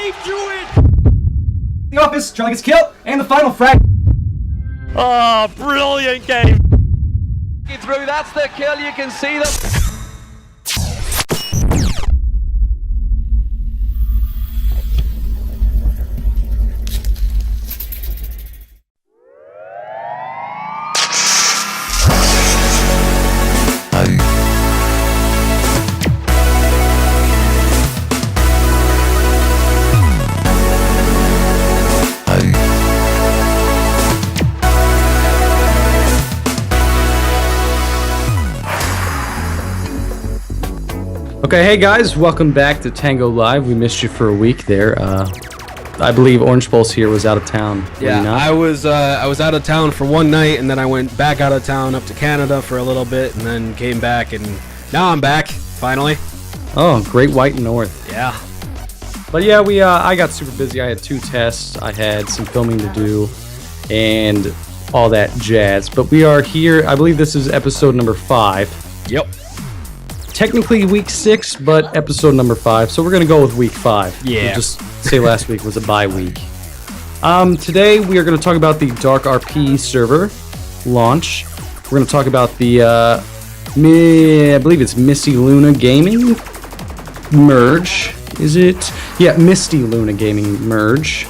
The office, Charlie gets killed, and the final frag. Oh, brilliant game. Through, that's the kill, you can see them. Okay, hey guys, welcome back to TangoLive. We missed you for a week there. I believe OrangePulse here was out of town. Yeah, I was out of town for one night, and then I went back out of town up to Canada for a little bit, and then came back, and now I'm back finally. Oh, Great White North. Yeah. But yeah, I got super busy. I had 2 tests. I had some filming to do, and all that jazz. But we are here. I believe this is episode number 5. Yep. Technically week 6, but episode number 5. So we're gonna go with week 5. Yeah. We'll just say last week was a bye week. Today we are gonna talk about the Dark RP server launch. We're gonna talk about the I believe it's Misty Luna Gaming merge. Is it? Yeah, Misty Luna Gaming merge.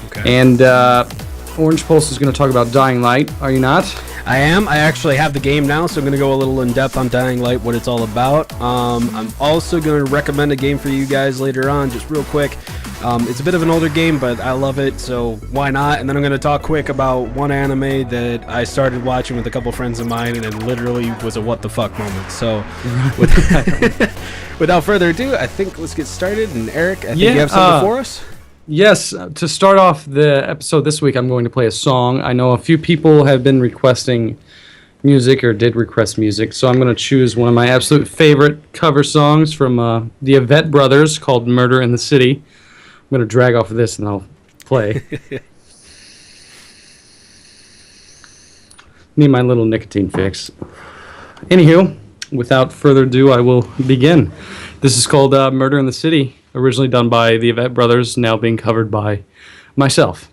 Okay. And OrangePulse is gonna talk about Dying Light. Are you not? I am. I actually have the game now, so I'm going to go a little in depth on Dying Light, what it's all about. I'm also going to recommend a game for you guys later on, just real quick. It's a bit of an older game, but I love it, so why not? And then I'm going to talk quick about one anime that I started watching with a couple friends of mine, and it literally was a what the fuck moment. So without further ado, I think let's get started. And Eric, I think you have something for us? Yes, to start off the episode this week, I'm going to play a song. I know a few people have been requesting music or did request music, so I'm going to choose one of my absolute favorite cover songs from the Yvette Brothers called Murder in the City. I'm going to drag off of this and I'll play. Need my little nicotine fix. Anywho, without further ado, I will begin. This is called Murder in the City. Originally done by the Yvette Brothers, now being covered by myself.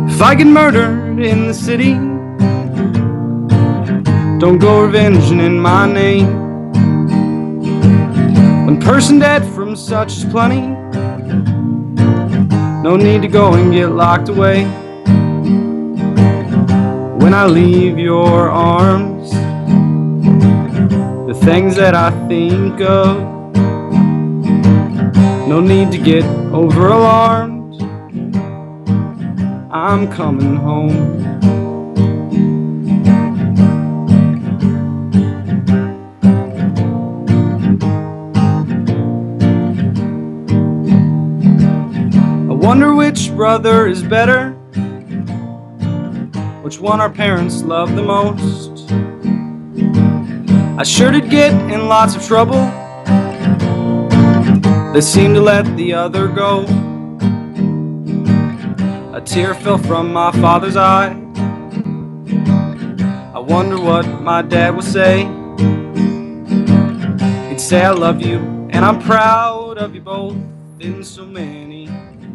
If I get murdered in the city, don't go revenging in my name. One person dead from such is plenty. No need to go and get locked away. When I leave your arms, the things that I think of, no need to get over alarmed. I'm coming home. Wonder which brother is better, which one our parents love the most. I sure did get in lots of trouble. They seemed to let the other go. A tear fell from my father's eye. I wonder what my dad would say. He'd say I love you and I'm proud of you both in so many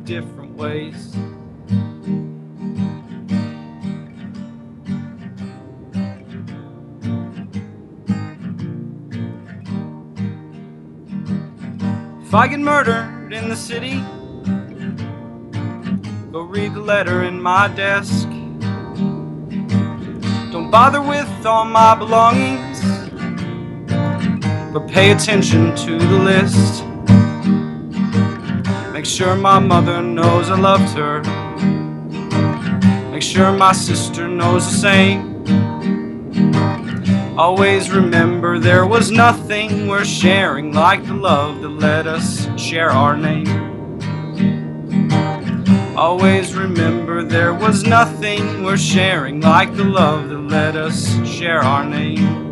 different ways. If I get murdered in the city, go read the letter in my desk. Don't bother with all my belongings, but pay attention to the list. Make sure my mother knows I loved her. Make sure my sister knows the same. Always remember there was nothing worth sharing like the love that let us share our name. Always remember there was nothing worth sharing like the love that let us share our name.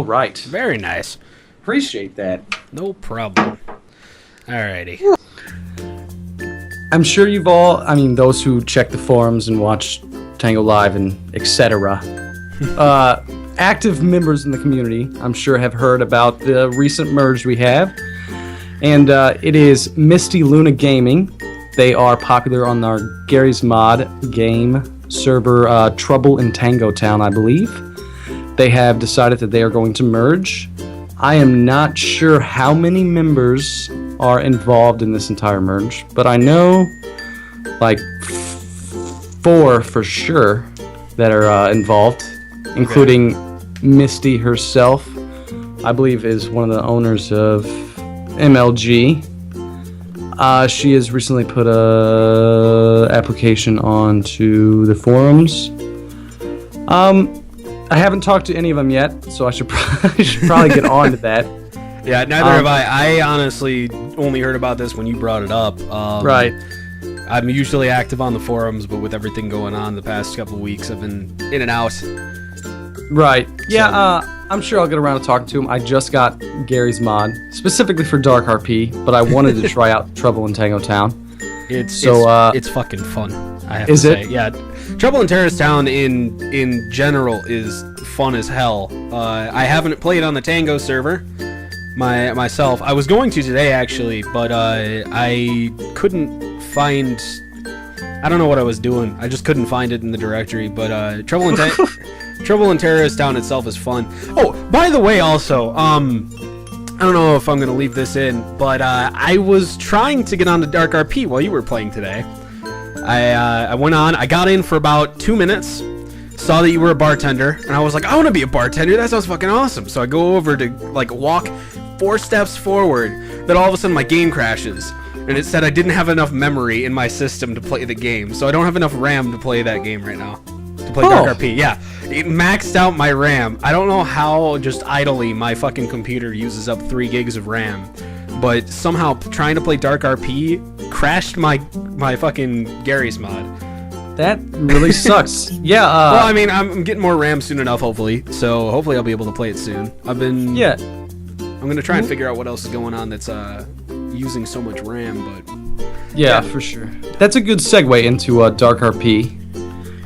All right. Very nice. Appreciate that. No problem. Alrighty. I'm sure you've all, those who check the forums and watch TangoLive and etc. Active members in the community, I'm sure, have heard about the recent merge we have. And it is Misty Luna Gaming. They are popular on our Gary's Mod game server, Trouble in Tango Town, I believe. They have decided that they are going to merge. I am not sure how many members are involved in this entire merge, but I know like 4 for sure that are involved, including Misty herself. I believe is one of the owners of MLG. She has recently put a application onto the forums. I haven't talked to any of them yet, so I should probably get on to that. Yeah, neither have I. I honestly only heard about this when you brought it up. Right. I'm usually active on the forums, but with everything going on the past couple of weeks, I've been in and out. Right. Yeah, I'm sure I'll get around to talking to him. I just got Gary's Mod, specifically for Dark RP, but I wanted to try out Trouble in Tango Town. It's fucking fun, I have to say. Is it? Yeah. Trouble in Terrorist Town in general is fun as hell. I haven't played on the Tango server myself. I was going to today, actually, but I couldn't find... I don't know what I was doing. I just couldn't find it in the directory, but Trouble in Terrorist Town itself is fun. Oh, by the way, also, I don't know if I'm going to leave this in, but I was trying to get on to Dark RP while you were playing today. I went on, I got in for about 2 minutes, saw that you were a bartender, and I was like, I want to be a bartender, that sounds fucking awesome. So I go over to, like, walk 4 steps forward, then all of a sudden my game crashes. And it said I didn't have enough memory in my system to play the game, so I don't have enough RAM to play that game right now. To play Dark RP, yeah. It maxed out my RAM. I don't know how just idly my fucking computer uses up 3 gigs of RAM, but somehow trying to play Dark RP crashed my fucking Gary's Mod. That really sucks. Yeah. Well, I mean, I'm getting more RAM soon enough, hopefully. So hopefully I'll be able to play it soon. Yeah. I'm gonna try and figure out what else is going on that's using so much RAM, but yeah, for sure. That's a good segue into Dark RP,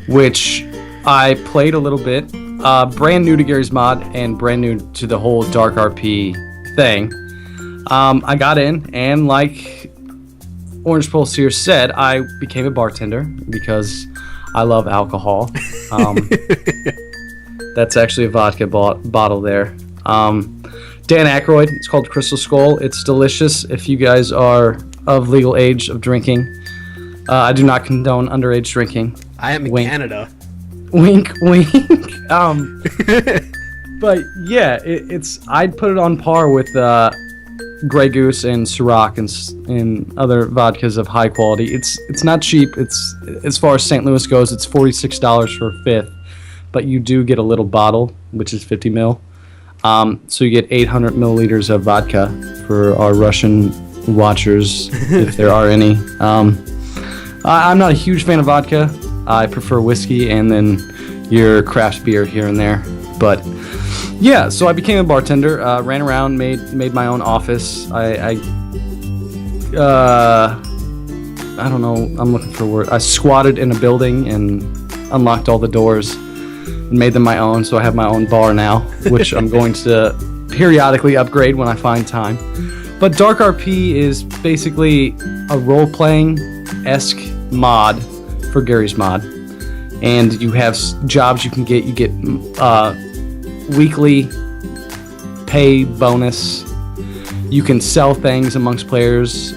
which I played a little bit. Brand new to Gary's Mod and brand new to the whole Dark RP thing. I got in, and like OrangePulse here said, I became a bartender because I love alcohol. That's actually a vodka bottle there. Dan Aykroyd, it's called Crystal Skull. It's delicious if you guys are of legal age of drinking. I do not condone underage drinking. I am in Canada. Wink, wink. But yeah, I'd put it on par with Grey Goose and Ciroc and other vodkas of high quality. It's not cheap. It's, as far as St. Louis goes, it's $46 for a fifth, but you do get a little bottle, which is 50 ml. So you get 800 milliliters of vodka for our Russian watchers, if there are any. I'm not a huge fan of vodka. I prefer whiskey and then your craft beer here and there. But yeah, so I became a bartender, ran around, made my own office. I don't know, I'm looking for a word. I squatted in a building and unlocked all the doors and made them my own, so I have my own bar now, which I'm going to periodically upgrade when I find time. But Dark RP is basically a role-playing-esque mod for Gary's Mod. And you have jobs you can get. You get weekly pay bonus. You can sell things amongst players.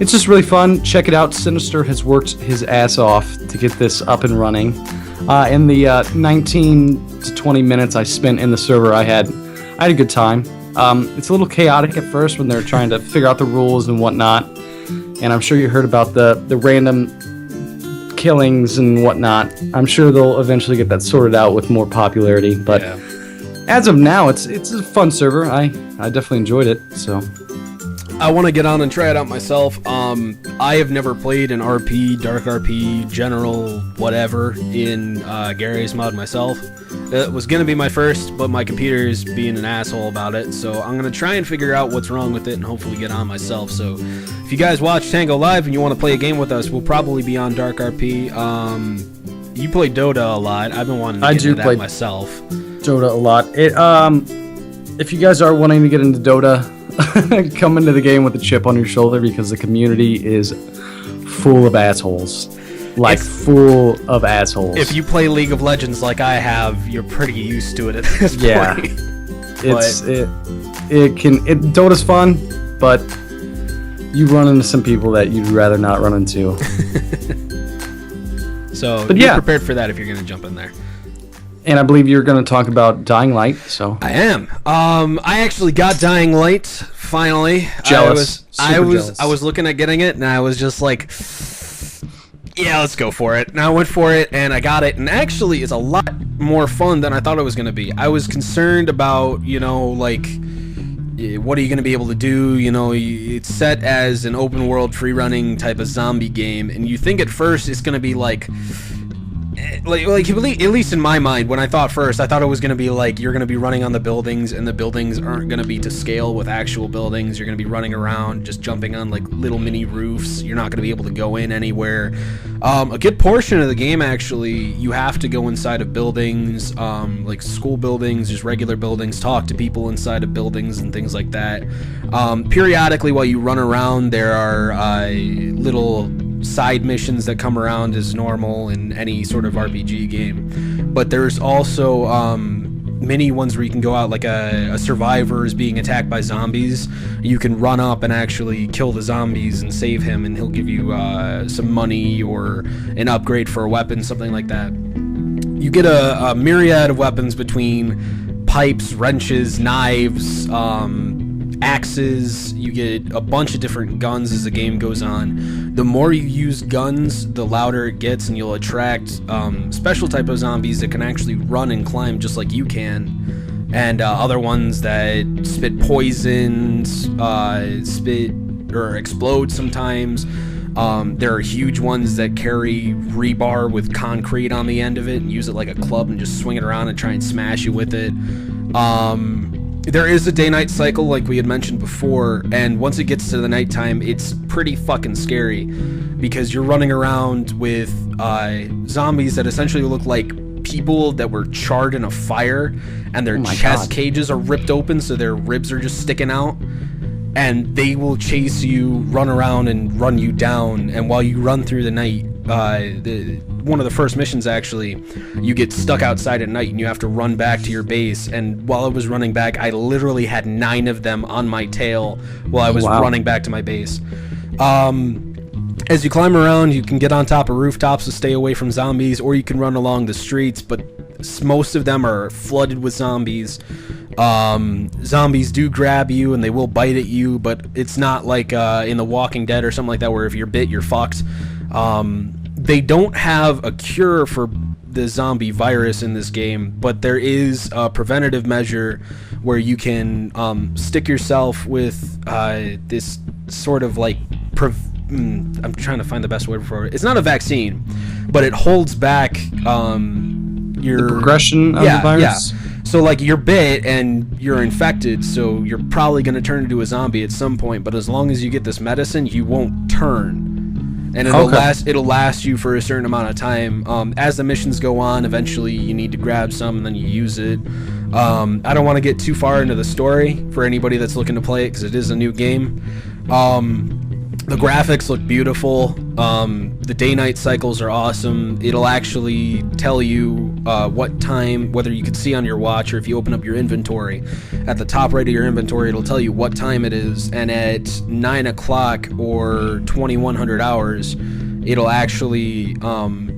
It's just really fun. Check it out. Sinister has worked his ass off to get this up and running. In the 19 to 20 minutes I spent in the server, I had a good time. It's a little chaotic at first when they're trying to figure out the rules and whatnot. And I'm sure you heard about the random killings and whatnot. I'm sure they'll eventually get that sorted out with more popularity. But as of now, it's a fun server. I definitely enjoyed it. So I want to get on and try it out myself. I have never played an RP, Dark RP, General, whatever, in Gary's mod myself. It was going to be my first, but my computer is being an asshole about it, so I'm going to try and figure out what's wrong with it and hopefully get on myself. So if you guys watch TangoLive and you want to play a game with us, we'll probably be on Dark RP. You play Dota a lot. I've been wanting to get into that myself. Dota a lot. If you guys are wanting to get into Dota, come into the game with a chip on your shoulder because the community is full of assholes. Like, full of assholes. If you play League of Legends like I have, you're pretty used to it at this point. Yeah. Dota's fun, but you run into some people that you'd rather not run into. So, be prepared for that if you're going to jump in there. And I believe you're going to talk about Dying Light, so... I am. I actually got Dying Light, finally. Jealous. I was looking at getting it, and I was just like... Yeah, let's go for it. And I went for it, and I got it. And actually, it's a lot more fun than I thought it was going to be. I was concerned about, like, what are you going to be able to do? It's set as an open-world, free-running type of zombie game. And you think at first it's going to be, like at least in my mind, when I thought it was going to be like you're going to be running on the buildings, and the buildings aren't going to be to scale with actual buildings. You're going to be running around, just jumping on like little mini roofs. You're not going to be able to go in anywhere. A good portion of the game, actually, you have to go inside of buildings, like school buildings, just regular buildings, talk to people inside of buildings and things like that. Periodically, while you run around, there are little side missions that come around as normal in any sort of RPG game, but there's also mini ones where you can go out, like a survivor is being attacked by zombies. You can run up and actually kill the zombies and save him, and he'll give you some money or an upgrade for a weapon, something like that. You get a myriad of weapons between pipes, wrenches, knives, axes. You get a bunch of different guns as the game goes on. The more you use guns, the louder it gets, and you'll attract special type of zombies that can actually run and climb just like you can, and other ones that spit poisons, spit or explode sometimes. There are huge ones that carry rebar with concrete on the end of it and use it like a club and just swing it around and try and smash you with it. There is a day-night cycle, like we had mentioned before, and once it gets to the nighttime, it's pretty fucking scary because you're running around with zombies that essentially look like people that were charred in a fire, and their chest cages are ripped open, so their ribs are just sticking out, and they will chase you, run around, and run you down. And while you run through the night, one of the first missions, actually, you get stuck outside at night and you have to run back to your base. And while I was running back, I literally had 9 of them on my tail while I was running back to my base. As you climb around, you can get on top of rooftops to stay away from zombies, or you can run along the streets, but most of them are flooded with zombies. Zombies do grab you and they will bite at you, but it's not like in The Walking Dead or something like that where if you're bit, you're fucked. They don't have a cure for the zombie virus in this game, but there is a preventative measure where you can stick yourself with this sort of like I'm trying to find the best word for it. It's not a vaccine, but it holds back your the progression of the virus. Yeah. So like you're bit and you're infected, so you're probably going to turn into a zombie at some point, but as long as you get this medicine, you won't turn. And it'll last you for a certain amount of time. As the missions go on, eventually you need to grab some and then you use it. I don't want to get too far into the story for anybody that's looking to play it because it is a new game. The graphics look beautiful. The day-night cycles are awesome. It'll actually tell you what time, whether you can see on your watch or if you open up your inventory. At the top right of your inventory, it'll tell you what time it is, and at 9 o'clock or 2100 hours, it'll actually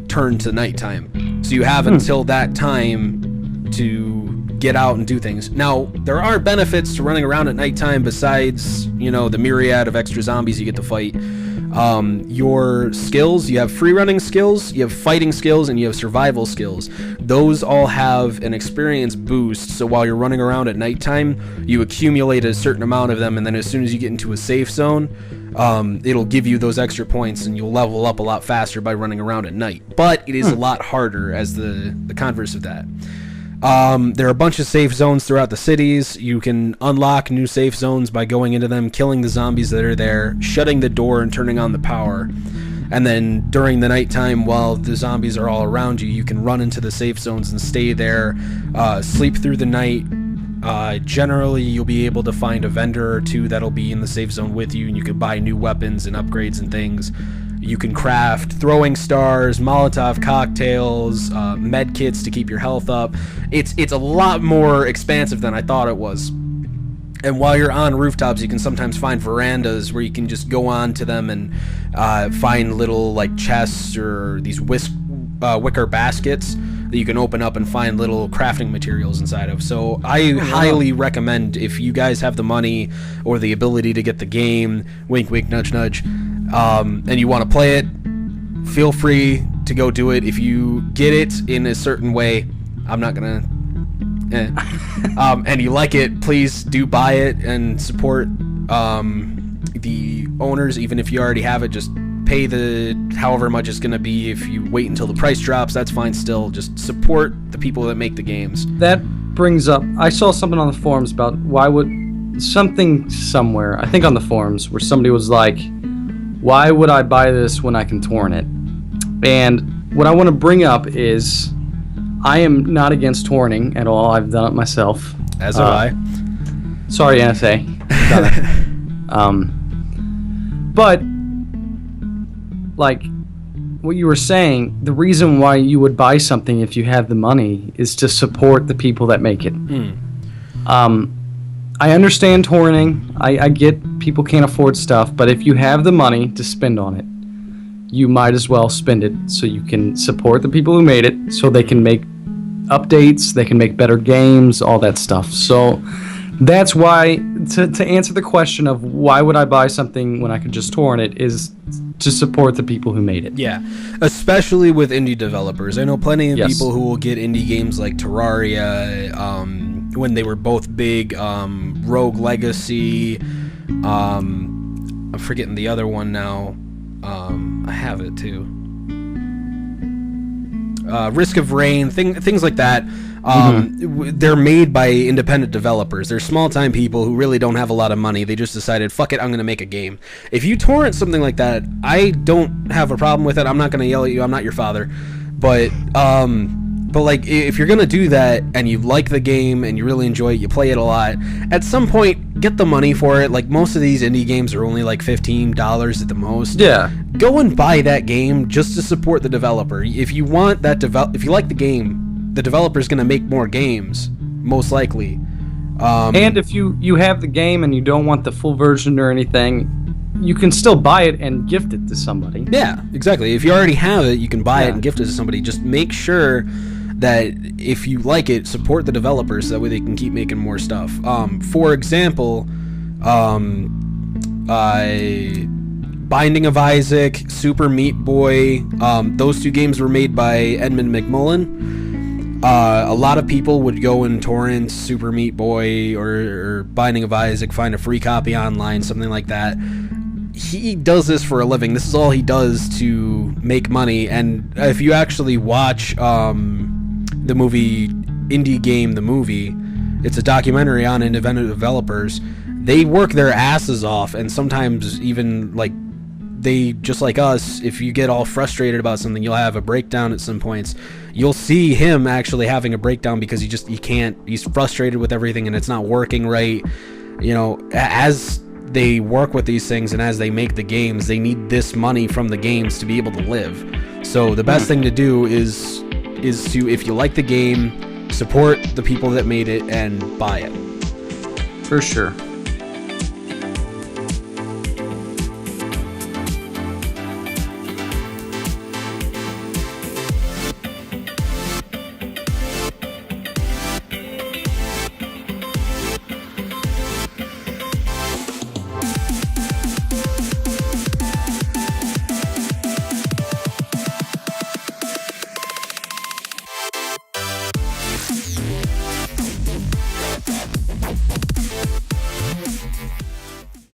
turn to nighttime. So you have until that time to get out and do things. Now, there are benefits to running around at nighttime besides, the myriad of extra zombies you get to fight. Your skills, you have free running skills, you have fighting skills, and you have survival skills. Those all have an experience boost, so while you're running around at nighttime, you accumulate a certain amount of them, and then as soon as you get into a safe zone, it'll give you those extra points, and you'll level up a lot faster by running around at night. But it is a lot harder as the converse of that. There are a bunch of safe zones throughout the cities. You can unlock new safe zones by going into them, killing the zombies that are there, shutting the door and turning on the power. And then during the nighttime, while the zombies are all around you, you can run into the safe zones and stay there, sleep through the night. Generally, you'll be able to find a vendor or two that'll be in the safe zone with you, and you can buy new weapons and upgrades and things. You can craft throwing stars, Molotov cocktails, med kits to keep your health up. It's a lot more expansive than I thought it was. And while you're on rooftops, you can sometimes find verandas where you can just go on to them and find little like chests or these wicker baskets that you can open up and find little crafting materials inside of. So I highly recommend, if you guys have the money or the ability to get the game, wink wink nudge nudge, and you want to play it, feel free to go do it. If you get it in a certain way, I'm not gonna and you like it, please do buy it and support the owners. Even if you already have it, just pay the however much it's gonna be. If you wait until the price drops, that's fine still. Just support the people that make the games. That brings up, I saw something on the forums about why would something somewhere, I think on the forums, where somebody was like, why would I buy this when I can torrent it? And what I want to bring up is, I am not against torrenting at all. I've done it myself. As have I. Sorry, NSA. Done it. But like what you were saying, the reason why you would buy something if you have the money is to support the people that make it. I understand torrenting. I get people can't afford stuff, but if you have the money to spend on it, you might as well spend it so you can support the people who made it, so they can make updates, they can make better games, all that stuff. So that's why, to answer the question of why would I buy something when I could just torrent it, is to support the people who made it. Yeah, especially with indie developers. I know plenty of people who will get indie games like Terraria, when they were both big, Rogue Legacy, I'm forgetting the other one now. I have it too. Risk of Rain, things like that. They're made by independent developers. They're small-time people who really don't have a lot of money. They just decided, fuck it, I'm going to make a game. If you torrent something like that, I don't have a problem with it. I'm not going to yell at you. I'm not your father. But like, if you're going to do that and you like the game and you really enjoy it, you play it a lot, at some point, get the money for it. Like, most of these indie games are only like $15 at the most. Yeah. Go and buy that game just to support the developer. If you want that if you like the game, the developer's going to make more games, most likely. And if you have the game and you don't want the full version or anything, you can still buy it and gift it to somebody. Yeah, exactly. If you already have it, you can buy it and gift it to somebody. Just make sure that if you like it, support the developers, so that way they can keep making more stuff. For example, Binding of Isaac, Super Meat Boy, those two games were made by Edmund McMullen. A lot of people would go and torrent Super Meat Boy or Binding of Isaac, find a free copy online, something like that. He does this for a living. This is all he does to make money. And if you actually watch the movie Indie Game, the movie, it's a documentary on independent developers. They work their asses off, and sometimes even like they, just like us, if you get all frustrated about something, you'll have a breakdown at some points. You'll see him actually having a breakdown because he can't, he's frustrated with everything and it's not working right. You know, as they work with these things and as they make the games, they need this money from the games to be able to live. So the best thing to do is to, if you like the game, support the people that made it and buy it. For sure.